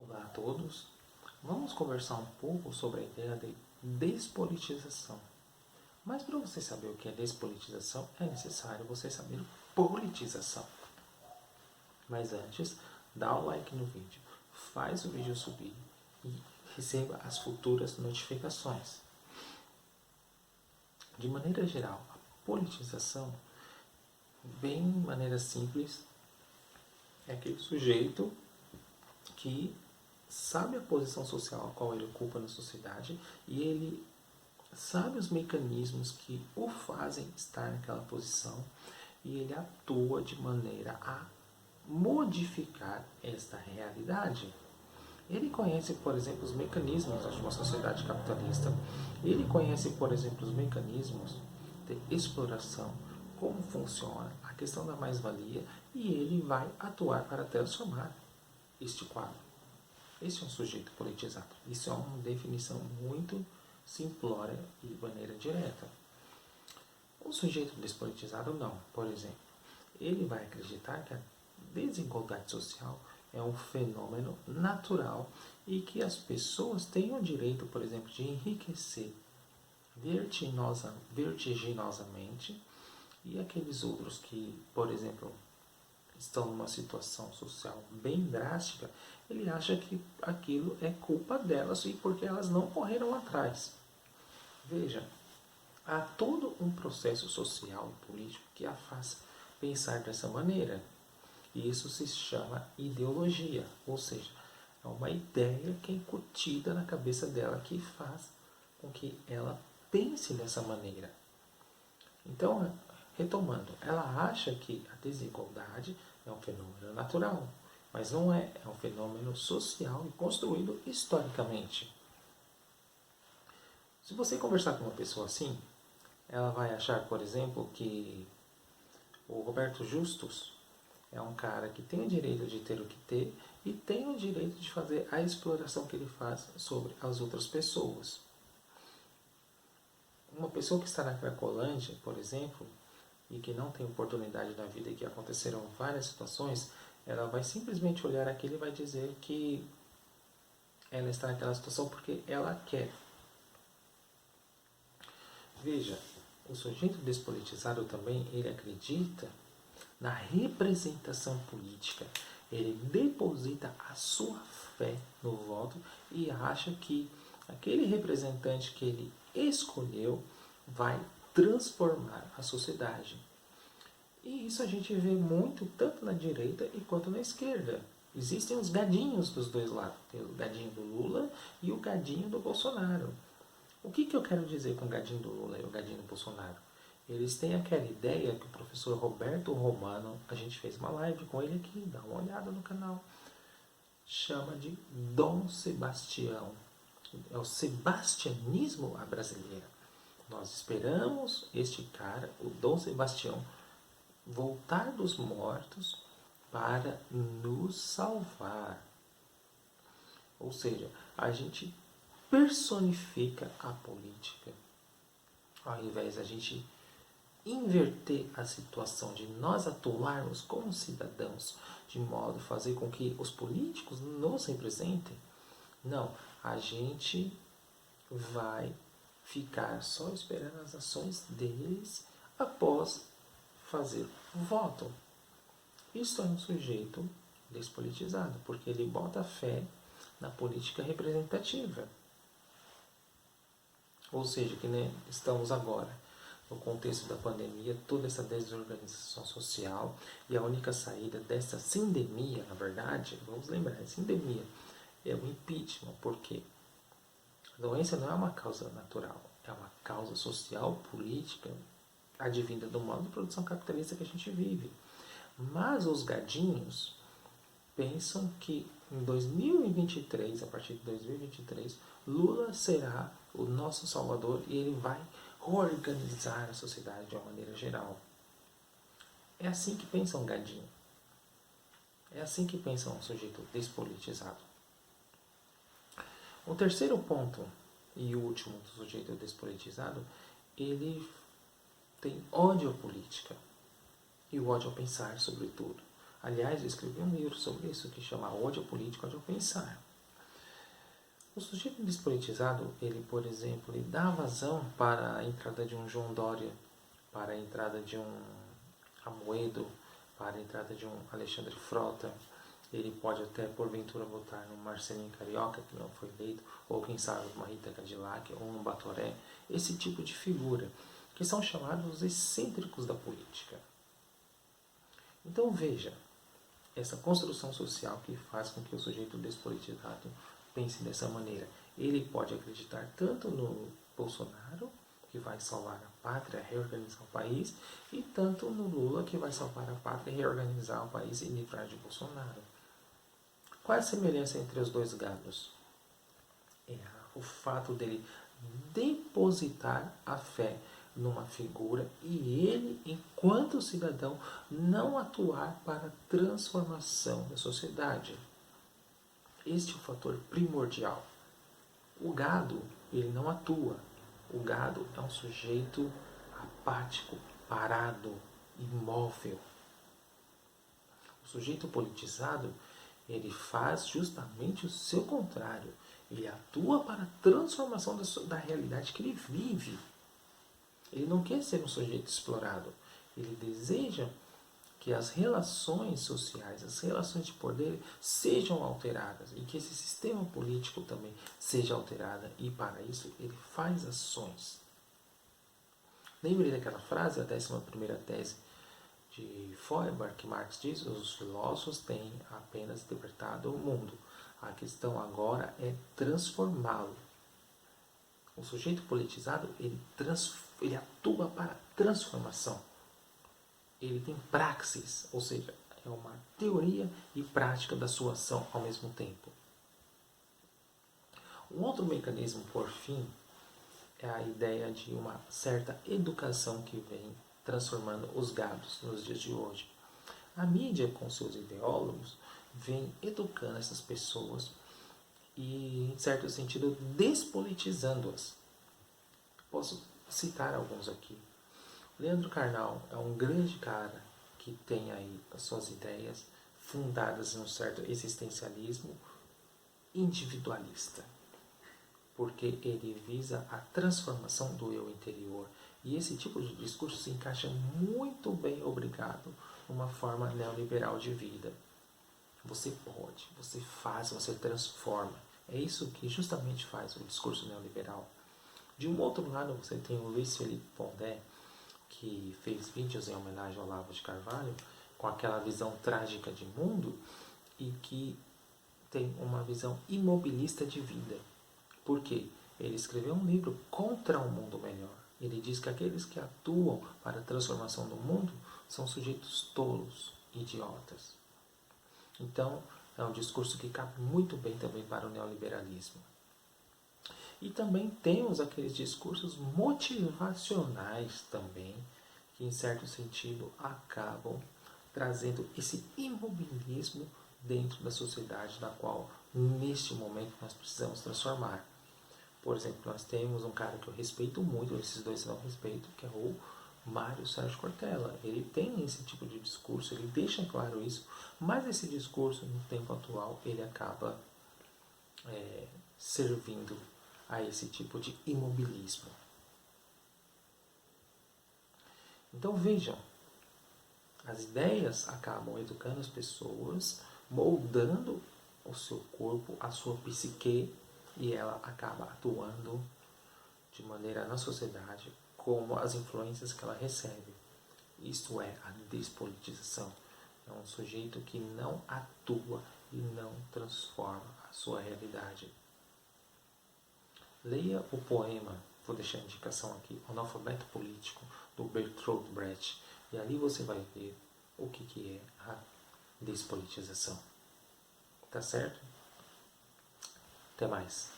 Olá a todos, vamos conversar um pouco sobre a ideia de despolitização. Mas para você saber o que é despolitização, é necessário você saber politização. Mas antes, dá o like no vídeo, faz o vídeo subir e receba as futuras notificações. De maneira geral, a politização, bem de maneira simples, é aquele sujeito que sabe a posição social a qual ele ocupa na sociedade e ele sabe os mecanismos que o fazem estar naquela posição e ele atua de maneira a modificar esta realidade. Ele conhece, por exemplo, os mecanismos de uma sociedade capitalista. Ele conhece, por exemplo, os mecanismos de exploração, como funciona a questão da mais-valia, e ele vai atuar para transformar este quadro. Esse é um sujeito politizado. Isso é uma definição muito simplória e de maneira direta. O sujeito despolitizado não, por exemplo. Ele vai acreditar que a desigualdade social é um fenômeno natural e que as pessoas têm o direito, por exemplo, de enriquecer vertiginosamente, e aqueles outros que, por exemplo, estão numa situação social bem drástica, ele acha que aquilo é culpa delas e porque elas não correram atrás. Veja, há todo um processo social e político que a faz pensar dessa maneira. E isso se chama ideologia, ou seja, é uma ideia que é incutida na cabeça dela que faz com que ela pense dessa maneira. Então, retomando, ela acha que a desigualdade é um fenômeno natural, mas não é, é um fenômeno social e construído historicamente. Se você conversar com uma pessoa assim, ela vai achar, por exemplo, que o Roberto Justus é um cara que tem o direito de ter o que ter e tem o direito de fazer a exploração que ele faz sobre as outras pessoas. Uma pessoa que está na Cracolândia, por exemplo, e que não tem oportunidade na vida e que aconteceram várias situações, ela vai simplesmente olhar aquilo e vai dizer que ela está naquela situação porque ela quer. Veja, o sujeito despolitizado também, ele acredita na representação política. Ele deposita a sua fé no voto e acha que aquele representante que ele escolheu vai transformar a sociedade. E isso a gente vê muito tanto na direita quanto na esquerda. Existem os gadinhos dos dois lados. Tem o gadinho do Lula e o gadinho do Bolsonaro. O que eu quero dizer com o gadinho do Lula e o gadinho do Bolsonaro? Eles têm aquela ideia que o professor Roberto Romano, a gente fez uma live com ele aqui, dá uma olhada no canal, chama de Dom Sebastião. É o sebastianismo à brasileira. Nós esperamos este cara, o Dom Sebastião, voltar dos mortos para nos salvar. Ou seja, a gente personifica a política, ao invés de a gente inverter a situação de nós atuarmos como cidadãos, de modo a fazer com que os políticos nos representem. Não, a gente vai ficar só esperando as ações deles após fazer o voto. Isso é um sujeito despolitizado, porque ele bota fé na política representativa. Ou seja, que estamos agora no contexto da pandemia, toda essa desorganização social, e a única saída dessa sindemia, na verdade, vamos lembrar, a sindemia é o impeachment, porque a doença não é uma causa natural, é uma causa social, política, advinda do modo de produção capitalista que a gente vive. Mas os gadinhos pensam que em 2023, a partir de 2023, Lula será o nosso salvador e ele vai organizar a sociedade de uma maneira geral. É assim que pensa um gadinho. É assim que pensa um sujeito despolitizado. O terceiro ponto e último do sujeito despolitizado, ele tem ódio à política e o ódio ao pensar, sobretudo. Aliás, eu escrevi um livro sobre isso que chama Ódio Político, Ódio Pensar. O sujeito despolitizado, ele, por exemplo, ele dá vazão para a entrada de um João Dória, para a entrada de um Amoedo, para a entrada de um Alexandre Frota. Ele pode até, porventura, votar no Marcelinho Carioca, que não foi eleito, ou quem sabe uma Rita Cadillac, ou um Batoré. Esse tipo de figura, que são chamados excêntricos da política. Então veja, essa construção social que faz com que o sujeito despolitizado pense dessa maneira. Ele pode acreditar tanto no Bolsonaro, que vai salvar a pátria, reorganizar o país, e tanto no Lula, que vai salvar a pátria, reorganizar o país e livrar de Bolsonaro. Qual é a semelhança entre os dois gados? É o fato dele depositar a fé numa figura e ele, enquanto cidadão, não atuar para a transformação da sociedade. Este é o fator primordial. O gado, ele não atua. O gado é um sujeito apático, parado, imóvel. O sujeito politizado, ele faz justamente o seu contrário. Ele atua para a transformação da realidade que ele vive. Ele não quer ser um sujeito explorado. Ele deseja que as relações sociais, as relações de poder sejam alteradas e que esse sistema político também seja alterado. E para isso ele faz ações. Lembre daquela frase, a 11ª tese de Feuerbach, que Marx diz: os filósofos têm apenas interpretado o mundo. A questão agora é transformá-lo. O sujeito politizado, ele atua para a transformação. Ele tem praxis, ou seja, é uma teoria e prática da sua ação ao mesmo tempo. Um outro mecanismo, por fim, é a ideia de uma certa educação que vem transformando os gados nos dias de hoje. A mídia, com seus ideólogos, vem educando essas pessoas e, em certo sentido, despolitizando-as. Posso citar alguns aqui. Leandro Carnal é um grande cara que tem aí as suas ideias fundadas em um certo existencialismo individualista, porque ele visa a transformação do eu interior. E esse tipo de discurso se encaixa muito bem, obrigado, numa forma neoliberal de vida. Você pode, você faz, você transforma. É isso que justamente faz o discurso neoliberal. De um outro lado, você tem o Luiz Felipe Pondé, que fez vídeos em homenagem ao Olavo de Carvalho, com aquela visão trágica de mundo e que tem uma visão imobilista de vida. Por quê? Ele escreveu um livro contra um mundo melhor. Ele diz que aqueles que atuam para a transformação do mundo são sujeitos tolos, idiotas. Então, é um discurso que cabe muito bem também para o neoliberalismo. E também temos aqueles discursos motivacionais também, que em certo sentido acabam trazendo esse imobilismo dentro da sociedade na qual, neste momento, nós precisamos transformar. Por exemplo, nós temos um cara que eu respeito muito, esses dois não respeito, que é o Mário Sérgio Cortella. Ele tem esse tipo de discurso, ele deixa claro isso, mas esse discurso, no tempo atual, ele acaba servindo a esse tipo de imobilismo. Então vejam, as ideias acabam educando as pessoas, moldando o seu corpo, a sua psique, e ela acaba atuando de maneira na sociedade como as influências que ela recebe. Isto é a despolitização. É um sujeito que não atua e não transforma a sua realidade. Leia o poema, vou deixar a indicação aqui, O Analfabeto Político, do Bertolt Brecht, e ali você vai ver o que é a despolitização. Tá certo? Até mais.